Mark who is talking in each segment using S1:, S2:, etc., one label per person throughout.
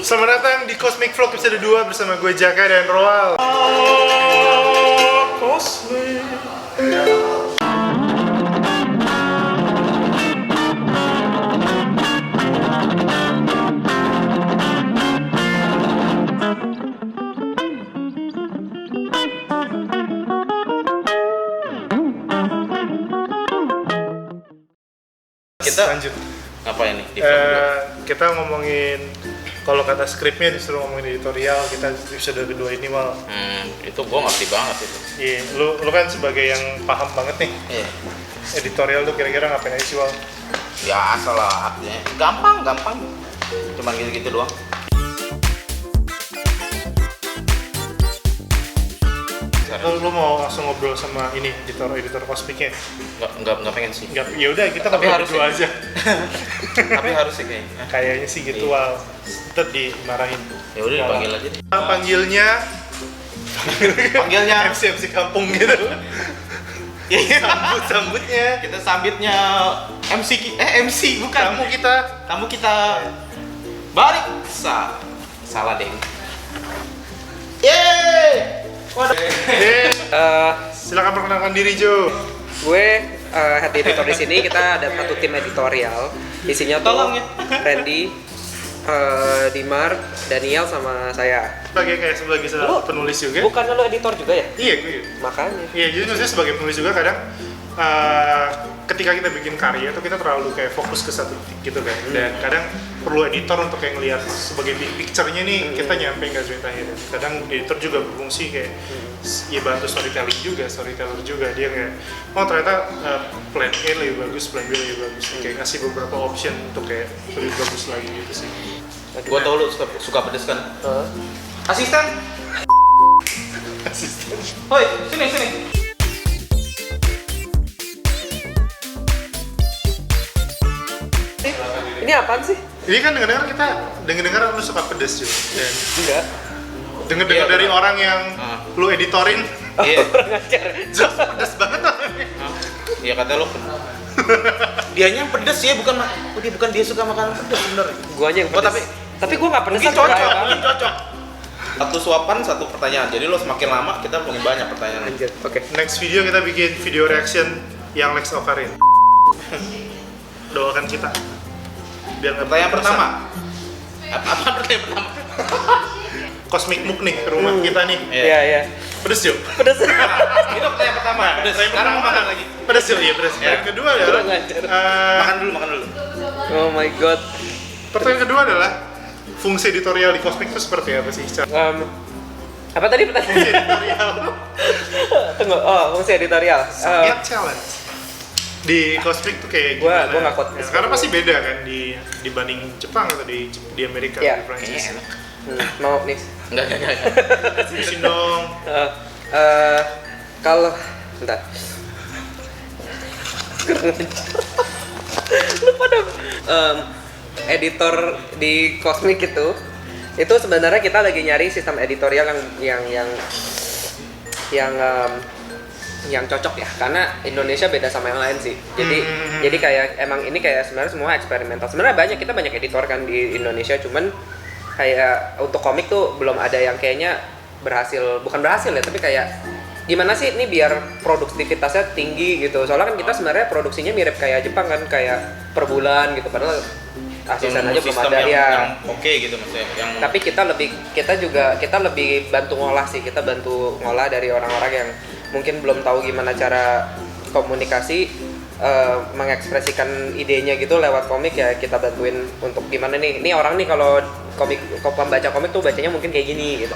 S1: Selamat datang di Cosmic Vlog episode 2 bersama gue Jaka dan Roal. Cosmic.
S2: Kita
S1: lanjut.
S2: Ngapain nih? Di vlog
S1: Kita ngomongin, kalau kata skripnya disuruh ngomongin editorial, kita episode kedua ini mal.
S2: itu gua ngerti banget itu.
S1: Iya, lu kan sebagai yang paham banget nih.
S2: Iya.
S1: Editorial tuh kira-kira ngapain aja sih, Wal?
S2: Ya asal lah artinya. Gampang. Cuman gitu-gitu doang.
S1: Lu mau langsung ngobrol sama ini editor Cosmicnya?
S2: Enggak pengen sih.
S1: Enggak, ya udah kita
S2: Tapi
S1: ngobrol
S2: harus
S1: berdua aja.
S2: Tapi harus sih kayaknya.
S1: Kayaknya sih gitu,
S2: Iya.
S1: Wal. Ntar dimarahin.
S2: Ya udah dipanggil aja deh.
S1: Panggilnya
S2: Panggilnya
S1: MC kampung gitu. Sambutnya.
S2: kita sambitnya MC bukan. Kamu kita balik salah deh. Yeay!
S1: Silakan perkenalkan diri, Jo.
S3: Gue head editor di sini. Kita ada satu tim editorial. Isinya tuh
S2: Tolong ya.
S3: Randy, Dimar, Daniel sama saya.
S1: Sebagai
S3: Lu
S1: penulis juga.
S3: Bukan lo editor juga ya?
S1: Iya, gue.
S3: Makanya.
S1: Iya, jadi maksudnya sebagai penulis juga kadang ketika kita bikin karya tuh kita terlalu kayak fokus ke satu titik gitu kan. Dan kadang perlu editor untuk kayak ngelihat sebagai big picture-nya nih kita nyampe nggak ceritanya. Dan kadang editor juga berfungsi kayak ya bantu storyteller juga, dia kayak oh ternyata plan A lebih bagus, plan B lebih bagus, kayak ngasih beberapa option untuk kayak lebih bagus lagi gitu sih.
S2: Gua tau lu suka pedes kan? Asisten. Hoi, sini.
S3: Ini apaan sih?
S1: Ini kan dengar lu suka pedes juga, dan
S3: Enggak.
S1: dengar
S2: Iya,
S1: dari
S2: bener.
S1: orang yang lu editorin,
S2: Iya.
S1: Jos pedes banget orangnya.
S2: Iya kata lu. Dianya yang pedes ya, bukan dia suka makanan pedes bener.
S3: Guanya yang
S2: Oh,
S3: pedes. Tapi gue nggak pedes.
S2: Mungkin cocok. Satu suapan satu pertanyaan. Jadi lo semakin lama kita ngomongin banyak pertanyaan.
S3: Anjir. Oke.
S1: Next video kita bikin video reaction yang Lex Okarin. Doakan kita. Biar nggak
S2: Pertanyaan
S1: bosan.
S2: pertama. Apa pertanyaan pertama?
S1: Cosmic Muk nih ke rumah kita nih.
S3: Iya.
S1: Pedes Jo.
S3: Pedes.
S2: Itu pertanyaan pertama. Pedes. Sekarang mau makan lagi.
S1: Pedes Jo, iya pedes.
S2: Ya.
S1: Yang kedua adalah
S3: Kurang ajar.
S2: Makan dulu.
S3: Oh my god.
S1: pertanyaan kedua adalah fungsi editorial di Cosmic itu seperti apa sih?
S3: Apa tadi pertanyaan?
S1: Fungsi editorial
S3: Tunggu. Oh, fungsi editorial.
S1: sangat challenge. Di Cosmic tuh kayak
S3: Gua
S1: gimana?
S3: nggak quote.
S1: Ya, karena pasti beda kan dibanding Jepang atau di Amerika,
S3: Iya.
S1: di Prancis.
S2: Kayaknya enak.
S3: Mau nih.
S2: Enggak.
S1: Terusin dong.
S3: Kalau bentar. Lu pada editor di Cosmic itu sebenarnya kita lagi nyari sistem editorial yang cocok ya, karena Indonesia beda sama yang lain sih. Jadi kayak emang ini kayak sebenarnya semua eksperimental. Sebenarnya kita banyak editor kan di Indonesia, cuman kayak untuk komik tuh belum ada yang kayaknya bukan berhasil ya, tapi kayak gimana sih ini biar produktivitasnya tinggi gitu. Soalnya kan kita sebenarnya produksinya mirip kayak Jepang kan, kayak per bulan gitu, padahal asisten aja belum
S2: Sistem
S3: ada ya.
S2: yang oke gitu maksudnya. Yang
S3: Tapi kita lebih bantu ngolah sih. Kita bantu ngolah dari orang-orang yang mungkin belum tahu gimana cara komunikasi, mengekspresikan idenya gitu lewat komik, ya kita bantuin untuk gimana nih. Ini orang nih kalau pembaca komik tuh bacanya mungkin kayak gini gitu.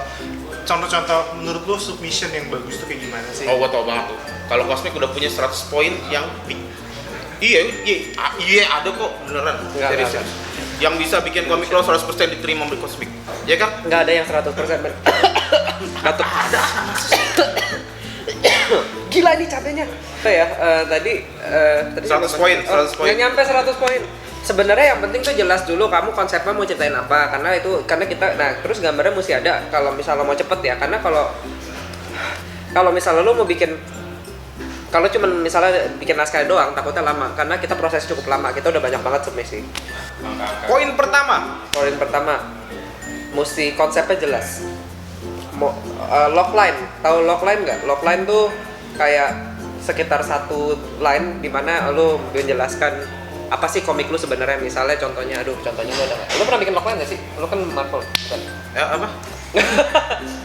S1: Contoh-contoh menurut lo submission yang bagus tuh kayak gimana sih?
S2: Oh, gua tau banget tuh. Kalau Cosmic udah punya 100 poin yang Iya, ada kok beneran.
S3: Enggak.
S2: Serius. Yang bisa bikin komik lo 100% diterima di Cosmic. Ya kan?
S3: Nggak ada yang 100% batuk.
S2: Ada.
S3: Gila ini cabenya. Tuh ya, tadi
S2: 100 poin.
S3: Nggak nyampe 100 poin. Sebenarnya yang penting tuh jelas dulu kamu konsepnya mau ceritain apa, karena kita terus gambarnya mesti ada kalau misalnya mau cepet ya, karena kalau misalnya lo mau bikin, kalau cuma misalnya bikin naskah doang takutnya lama, karena kita proses cukup lama, kita udah banyak banget submisi.
S2: Poin pertama,
S3: mesti konsepnya jelas. Logline, tahu logline nggak? Logline tuh kayak sekitar satu line di mana lu menjelaskan apa sih komik lu sebenarnya. Misalnya contohnya lu ada nggak? Lu pernah bikin logline nggak sih? Lu kan Marvel bukan?
S2: Ya apa?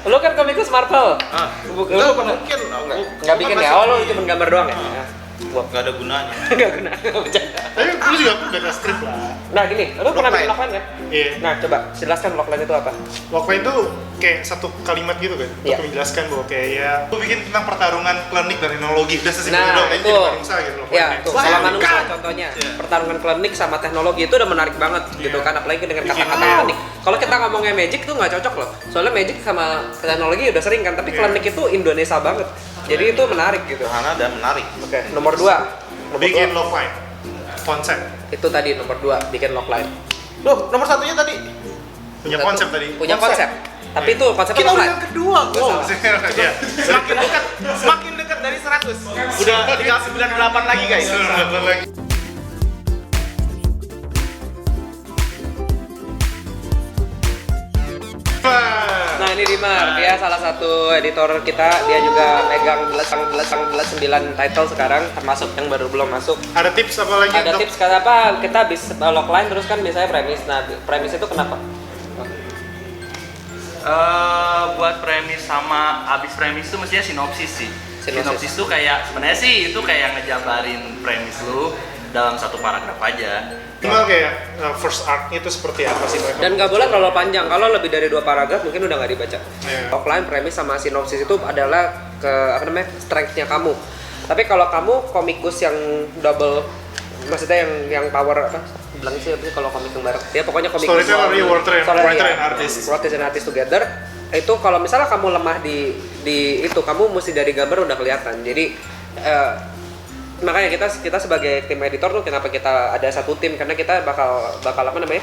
S3: Lu kan komikus Marvel.
S2: Enggak,
S3: Lu
S2: mungkin.
S3: nggak bikin ya? Oh, lu cuma gambar doang ya? Gua
S2: Enggak ada gunanya.
S3: nggak kena.
S1: Tapi lu juga beda strip lah.
S3: Nah gini, lu pernah bikin logline kan?
S1: Iya.
S3: Nah coba jelaskan logline itu apa?
S1: Logline itu kayak satu kalimat gitu kan,
S3: Iya.
S1: untuk menjelaskan bahwa kayak ya, lu bikin tentang pertarungan klinik dan teknologi, udah sesimpel
S3: Nah,
S1: itu doang,
S3: itu.
S1: jadi manusia gitu loh.
S3: Ya, tuh, kalau
S1: Bukan.
S3: manusia contohnya, pertarungan klinik sama teknologi itu udah menarik banget gitu
S1: Iya.
S3: kan, apalagi dengan
S1: Bikin
S3: kata-kata
S1: wow.
S3: klinik. Kalau kita ngomongnya magic tuh nggak cocok loh, soalnya magic sama teknologi udah sering kan, tapi
S1: Iya.
S3: klinik itu Indonesia banget, jadi itu menarik gitu.
S2: Sederhana dan menarik.
S3: Oke, nomor 2.
S1: Bikin logline, konsep,
S3: Itu tadi nomor 2, bikin logline.
S2: Loh, nomor satunya tadi.
S1: punya konsep tadi.
S3: Punya konsep. Tapi itu konsepnya
S2: Kita udah
S3: logline.
S2: yang kedua,
S1: Oh,
S2: Bos.
S1: iya.
S2: Semakin dekat dari 100. Udah tinggal 98 lagi, guys.
S1: Lagi.
S3: Nah ini Dimar, dia salah satu editor kita, dia juga megang 9 title sekarang, termasuk yang baru belum masuk.
S1: Ada tips apa lagi
S3: Ada tips kata apa? Kita bisa logline terus kan biasanya premis. Nah, premis itu kenapa?
S4: Buat premis sama abis premis itu mestinya sinopsis sih.
S3: Sinopsis.
S4: Sinopsis tuh kayak sebenarnya sih itu kayak ngejabarin premis lu dalam satu paragraf aja.
S1: Minimal kayak first art-nya itu seperti apa sih mereka?
S3: Dan nggak boleh terlalu panjang. Kalau lebih dari 2 paragraf mungkin udah nggak dibaca.
S1: Iya.
S3: Logline, premis sama sinopsis itu adalah strength-nya kamu. Tapi kalau kamu komikus yang double, maksudnya yang power apa? Bilang sih apa sih kalau komik yang bareng? Ya pokoknya komik
S1: Storyteller,
S3: visual.
S1: writer and artist.
S3: Writer and artist together. Itu kalau misalnya kamu lemah di itu, kamu mesti dari gambar udah kelihatan. Jadi makanya kita sebagai tim editor tuh kenapa kita ada satu tim, karena kita bakal apa namanya?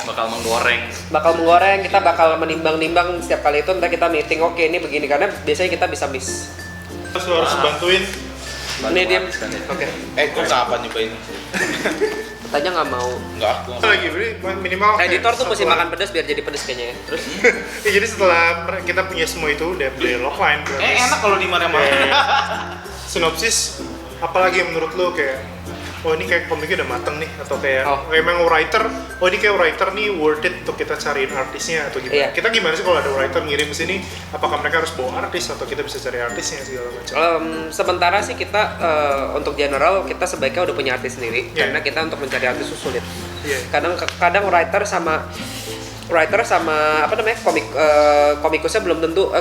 S4: Bakal menggoreng.
S3: Bakal menggoreng, kita bakal menimbang-nimbang setiap kali itu, entah kita meeting oke ini begini, karena biasanya kita bisa miss.
S1: Terus lu harus bantuin.
S3: Ini dia.
S4: habis kan ya.
S3: Oke.
S2: Gue kapan nyobain?
S3: Katanya nggak mau.
S2: Enggak, aku
S1: Apa lagi, beri minimal
S3: Editor tuh mesti
S1: setelah-
S3: makan pedas biar jadi pedas kayaknya ya. Terus
S1: Ya, jadi setelah kita punya semua itu udah beli logline,
S2: enak kalau di mana-mana.
S1: sinopsis, apalagi yang menurut lo kayak oh ini kayak komiknya udah mateng nih, atau kayak
S3: Oh.
S1: emang writer, oh ini kayak writer nih worth it untuk kita cariin artisnya atau gimana?
S3: Iya.
S1: Kita gimana sih kalau ada writer ngirim ke sini, apakah mereka harus bawa artis atau kita bisa cari artisnya segala macam?
S3: sementara sih kita untuk general kita sebaiknya udah punya artis sendiri,
S1: Iya.
S3: karena kita untuk mencari artis itu sulit.
S1: Iya.
S3: Kadang writer sama apa namanya komikusnya belum tentu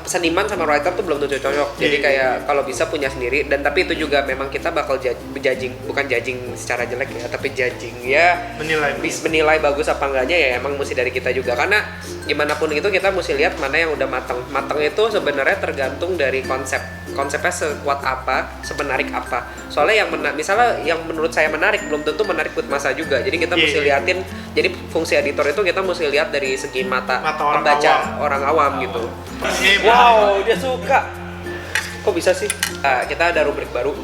S3: seniman sama writer tuh belum tentu cocok. Jadi
S1: Iya.
S3: kayak kalau bisa punya sendiri, dan tapi itu juga memang kita bakal judging, bukan judging secara jelek ya, tapi judging ya menilai bagus apa enggaknya ya emang mesti dari kita juga, karena gimana pun itu kita mesti lihat mana yang udah matang itu sebenarnya tergantung dari konsepnya sekuat apa, semenarik apa. Soalnya misalnya yang menurut saya menarik belum tentu menarik buat masa juga, jadi kita
S1: Iya,
S3: mesti
S1: iya.
S3: liatin. Jadi fungsi editor itu kita mesti lihat dari segi mata
S1: orang
S3: pembaca,
S1: awam.
S3: orang awam gitu.
S1: Ini
S3: Wow, dia suka. Kok bisa sih? Kita ada rubrik baru,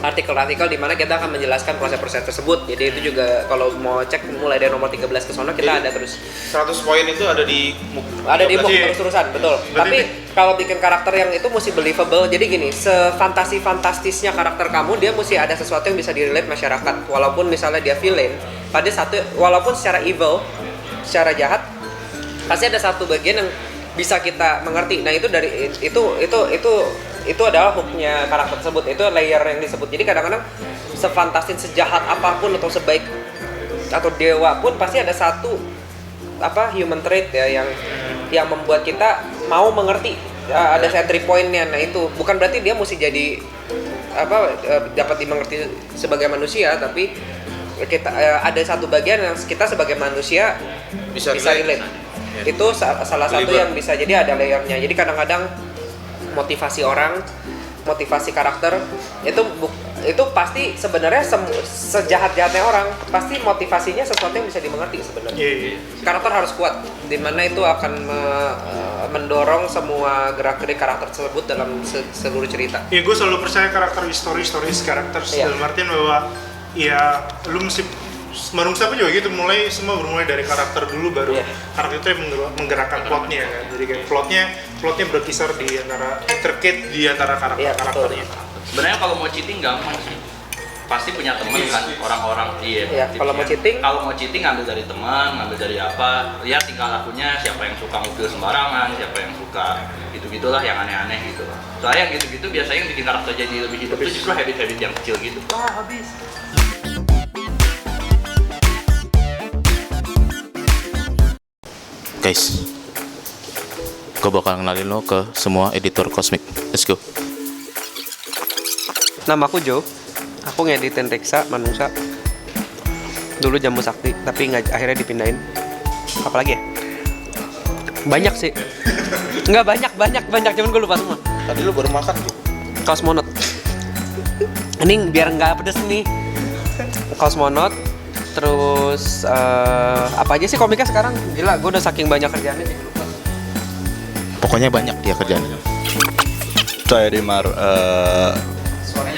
S3: artikel-artikel di mana kita akan menjelaskan proses-proses tersebut. Jadi itu juga kalau mau cek mulai dari nomor 13 ke sono kita ada terus.
S2: 100 poin itu ada di
S3: Ada di book
S1: Berarti-
S3: terus-terusan, betul.
S1: berarti
S3: Tapi kalau bikin karakter yang itu mesti believable. Jadi gini, sefantasi-fantastisnya karakter kamu, dia mesti ada sesuatu yang bisa di-relate masyarakat. Walaupun misalnya dia villain, walaupun secara evil, secara jahat, pasti ada satu bagian yang bisa kita mengerti. Nah, itu dari itu adalah hooknya karakter tersebut. Itu layer yang disebut. Jadi kadang-kadang sefantastis, sejahat apapun atau sebaik atau dewa pun pasti ada satu human trait ya yang membuat kita mau mengerti. Ada entry point-nya. Nah, itu bukan berarti dia mesti jadi dapat dimengerti sebagai manusia, tapi kita ada satu bagian yang kita sebagai manusia bisa relate. Itu salah satu yang bisa jadi ada layernya. Jadi kadang-kadang motivasi orang, motivasi karakter itu pasti sebenarnya sejahat-jahatnya orang pasti motivasinya sesuatu yang bisa dimengerti sebenarnya.
S1: Iya.
S3: Karakter harus kuat, dimana itu akan mendorong semua gerak-gerik karakter tersebut dalam seluruh cerita.
S1: Ya gue selalu percaya karakter stories karakter
S3: Iya.
S1: dalam artian bahwa ya lu mesti Manungsa pun juga gitu, semua bermulai dari karakter dulu, baru
S3: Iya.
S1: karakter itu yang menggerakkan plotnya kan. Jadi kayak plotnya berkisar di antara intricate di antara
S3: Iya, betul.
S1: karakternya.
S4: Sebenarnya kalau mau cheating gampang sih. Pasti punya teman kan orang-orang.
S3: Iya, kalau mau cheating?
S4: Kalau mau cheating ngambil dari teman, ngambil dari apa? Lihat tingkah lakunya, siapa yang suka ngupil sembarangan, siapa yang suka gitu-gitulah yang aneh-aneh gitu. Soalnya yang gitu-gitu biasanya yang bikin karakter jadi lebih hidup itu justru habit-habit yang kecil gitu. Wah, habis.
S2: Guys, gue bakal kenalin lo ke semua editor Cosmic. Let's go.
S3: Nama aku Joe. Aku ngeditin Reksa, Manungsa. Dulu Jambu Sakti, tapi akhirnya dipindahin. Apalagi ya? Banyak sih. Enggak banyak, cuman gue lupa semua.
S2: Tadi lo baru makan tuh.
S3: Cosmonaut. Ini biar nggak pedes nih. Cosmonaut. Terus apa aja sih komiknya sekarang? Gila, gue udah saking banyak kerjaannya jadi lupa.
S2: Pokoknya banyak dia kerjanya.
S5: Saya Dimar,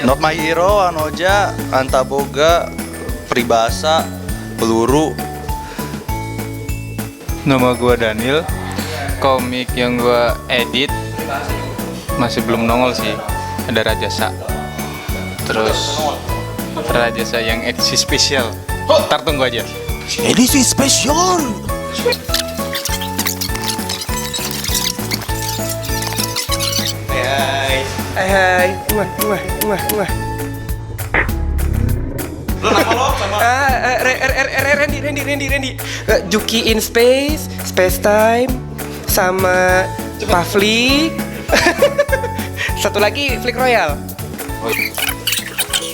S5: Not My Hero, Anoja, Antaboga, Pribasa, Peluru.
S6: Nama gua Daniel. Komik yang gua edit masih belum nongol sih. Ada Rajasa. Terus Rajasa yang edisi spesial. Ntar tunggu aja.
S2: Edisi spesial.
S3: Hai.
S2: Lo nama lo sama
S3: Randy. Juki in Space, Space Time, sama Pavli. Satu lagi Flick Royal.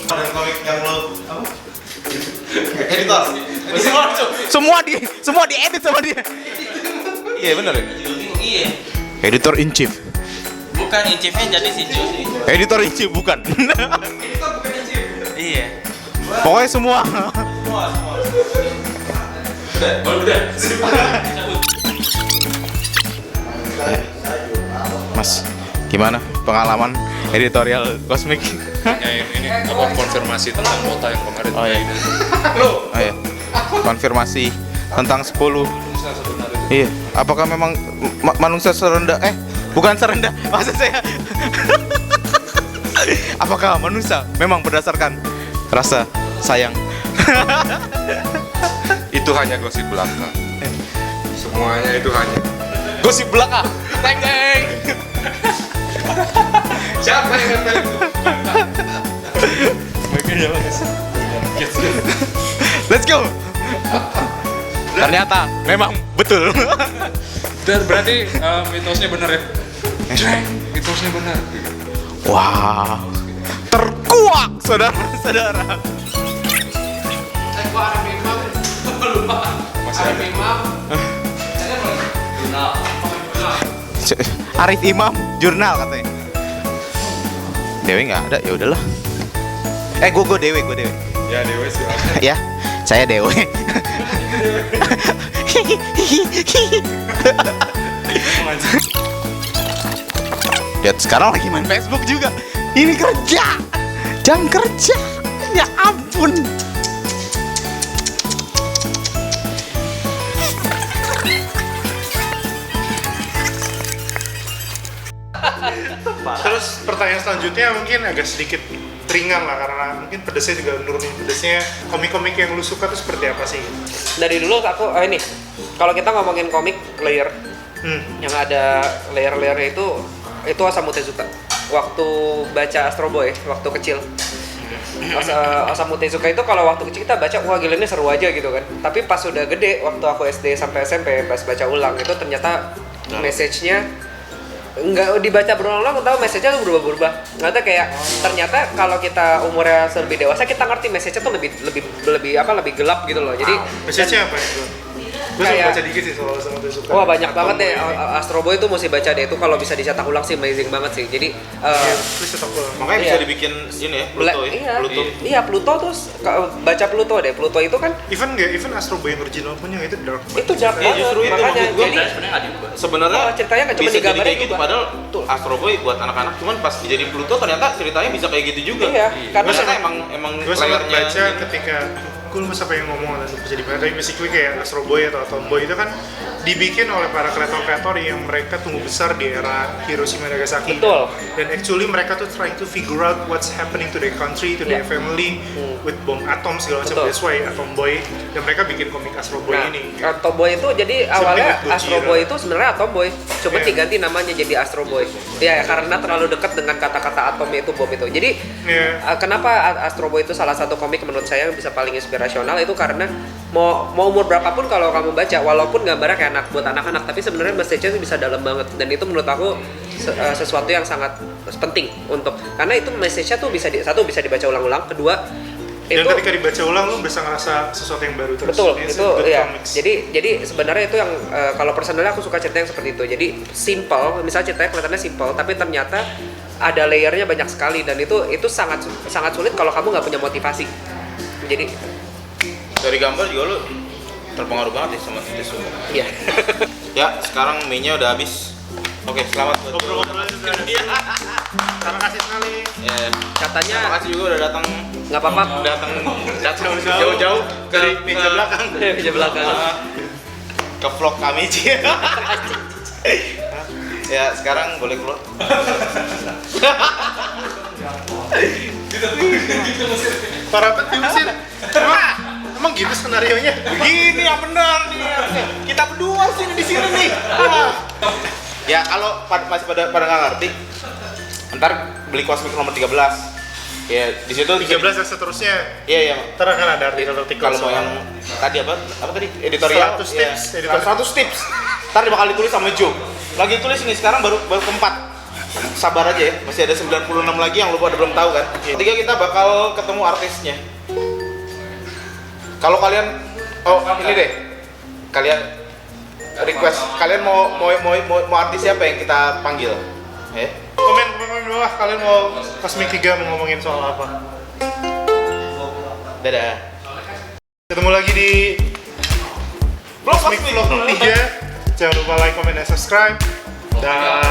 S2: komik yang lo apa? Editor. Semua diedit sama dia. Iya benar ya?
S4: Iya.
S2: Editor in chief.
S4: Bukan incipnya jadi si Joe.
S2: Editor in chief bukan.
S4: Iya.
S2: Pokoknya semua. Mas, gimana pengalaman editorial Cosmic?
S7: ini apa konfirmasi tentang Mota yang kemarin.
S2: Oh iya. Oh iya. Konfirmasi tentang 10. Iya. Apakah memang manusia serendah? Bukan serendah. Maksud saya. Apakah manusia memang berdasarkan rasa sayang?
S7: Itu hanya gosip belaka. Semuanya itu hanya
S2: Gosip belaka. Teng teng.
S7: siapa yang ngatain itu?
S2: Let's go. Ternyata memang betul.
S7: Dan berarti mitosnya benar ya? Mitosnya benar.
S2: Wow. Terkuak saudara-saudara.
S7: Masih ada.
S2: Arif Imam jurnal katanya. Dewi nggak ada, ya udahlah. Gue Dewi.
S7: Ya Dewa sih.
S2: Ya, saya Dewi. Lihat sekarang lagi main Facebook juga. Ini kerja, jam kerja. Ya ampun.
S1: Terus pertanyaan selanjutnya mungkin agak sedikit ringan lah, karena mungkin pedesnya juga nurunin pedesnya. Komik-komik yang lu suka tuh seperti apa sih?
S3: Dari dulu aku ini kalau kita ngomongin komik layer yang ada layer-layernya itu Osamu Tezuka. Waktu baca Astro Boy waktu kecil, Osamu Tezuka itu kalau waktu kecil kita baca, wah gila ini seru aja gitu kan. Tapi pas udah gede, waktu aku SD sampai SMP pas baca ulang itu ternyata message-nya nggak dibaca berulang-ulang, tahu message-nya tuh berubah-berubah. Nggak tahu, kayak ternyata kalau kita umurnya lebih dewasa kita ngerti message-nya tuh lebih gelap gitu loh. Jadi
S1: Message-nya apa itu? Gue
S3: Kayak-
S1: baca dikit sih soal Osamu Tezuka.
S3: wah banyak banget deh. Astro Boy itu mesti baca deh, itu kalau bisa dicetak ulang sih amazing banget sih. Jadi
S1: Please cetak ulang.
S2: Makanya
S3: Iya.
S2: bisa dibikin ini ya, Pluto ya.
S3: iya,
S2: Pluto.
S3: iya Pluto terus baca Pluto deh. Pluto itu kan
S1: Even Astro Boy yang original pun yang itu dark banget.
S3: itu dark
S2: Iya,
S3: banget,
S2: justru itu
S3: makanya
S2: maksud gua.
S3: jadi
S4: Sebenarnya nggak diubah.
S2: Sebenarnya
S3: ceritanya nggak cuma
S2: bisa jadi
S3: digambarin
S2: kayak gitu,
S3: juga.
S2: padahal
S3: Betul.
S2: Astro Boy buat anak-anak, cuman pas jadi Pluto ternyata ceritanya bisa kayak gitu juga.
S3: Iya, karena
S2: Ternyata emang
S1: Gue sempat
S2: layernya
S1: baca
S2: gitu.
S1: ketika gue lupa siapa yang ngomong dan lupa jadi mana, tapi basically kayak Astro Boy atau Atom Boy itu kan dibikin oleh para kreator-kreator yang mereka tumbuh besar di era Hiroshima Nagasaki.
S3: Betul.
S1: Dan actually mereka tuh trying to figure out what's happening to their country, to their family with bom atom segala macam.
S3: Betul.
S1: That's why Atom Boy, dan mereka bikin komik Astro Boy
S3: Nah,
S1: ini.
S3: Atom Boy itu jadi awalnya
S1: with Gojira.
S3: Astro Boy itu sebenarnya Atom Boy, cuma
S1: Yeah.
S3: diganti namanya jadi Astro Boy. Ya karena terlalu dekat dengan kata-kata atom itu bom itu. Jadi
S1: Yeah.
S3: kenapa Astro Boy itu salah satu komik menurut saya yang bisa paling inspirasional itu karena mau umur berapapun kalau kamu baca, walaupun gambarnya kayak buat anak-anak, tapi sebenarnya message-nya itu bisa dalam banget, dan itu menurut aku sesuatu yang sangat penting untuk, karena itu message-nya tuh bisa bisa dibaca ulang-ulang, kedua
S1: Dan
S3: itu
S1: ketika dibaca ulang lu bisa ngerasa sesuatu yang baru terus.
S3: betul
S1: It's
S3: itu
S1: a good
S3: ya.
S1: comics.
S3: Jadi sebenarnya itu yang kalau personalnya aku suka cerita yang seperti itu. Jadi simple, misalnya ceritanya kelihatannya simple, tapi ternyata ada layernya banyak sekali, dan itu sangat sulit kalau kamu nggak punya motivasi. Jadi
S2: Dari gambar juga lu terpengaruh banget ya sama Tetsuo.
S3: iya.
S2: Ya, sekarang mie-nya udah habis. Oke, selamat buat
S1: Ngobrol-ngobrol juga. Terima kasih sekali.
S2: Ya,
S3: Katanya
S2: terima kasih juga udah datang
S3: nggak apa-apa.
S2: datang jauh-jauh ke
S1: meja belakang.
S3: Meja belakang.
S2: ke vlog kami Ci. Ya, sekarang boleh keluar.
S1: Para diusir. Emang gitu skenarionya?
S2: Begini yang benar nih. Kita berdua sini di sini nih. Ya, kalau masih pada nggak ngerti, ntar beli Cosmic nomor 13. Ya, di situ
S1: 13 dan seterusnya.
S2: Iya, iya.
S1: Ntar akan ada artikel-artikel
S2: Kalau mau yang tadi apa tadi editorial
S1: 100 tips,
S2: ya,
S1: editorial.
S2: 100 tips. Ntar bakal ditulis sama Joe. Lagi tulis ini sekarang baru keempat. Sabar aja ya, masih ada 96 lagi yang lu pada belum tahu kan. Ketiga kita bakal ketemu artisnya. Kalau kalian ini deh. Kalian request kalian mau artis siapa yang kita panggil? Ya.
S1: Komen di bawah kalian mau Cosmic 3 mau ngomongin soal apa.
S2: Dadah.
S1: Ketemu lagi di
S2: Vlog
S1: Cosmic Vlog 3. Jangan lupa like, comment, dan subscribe. Dan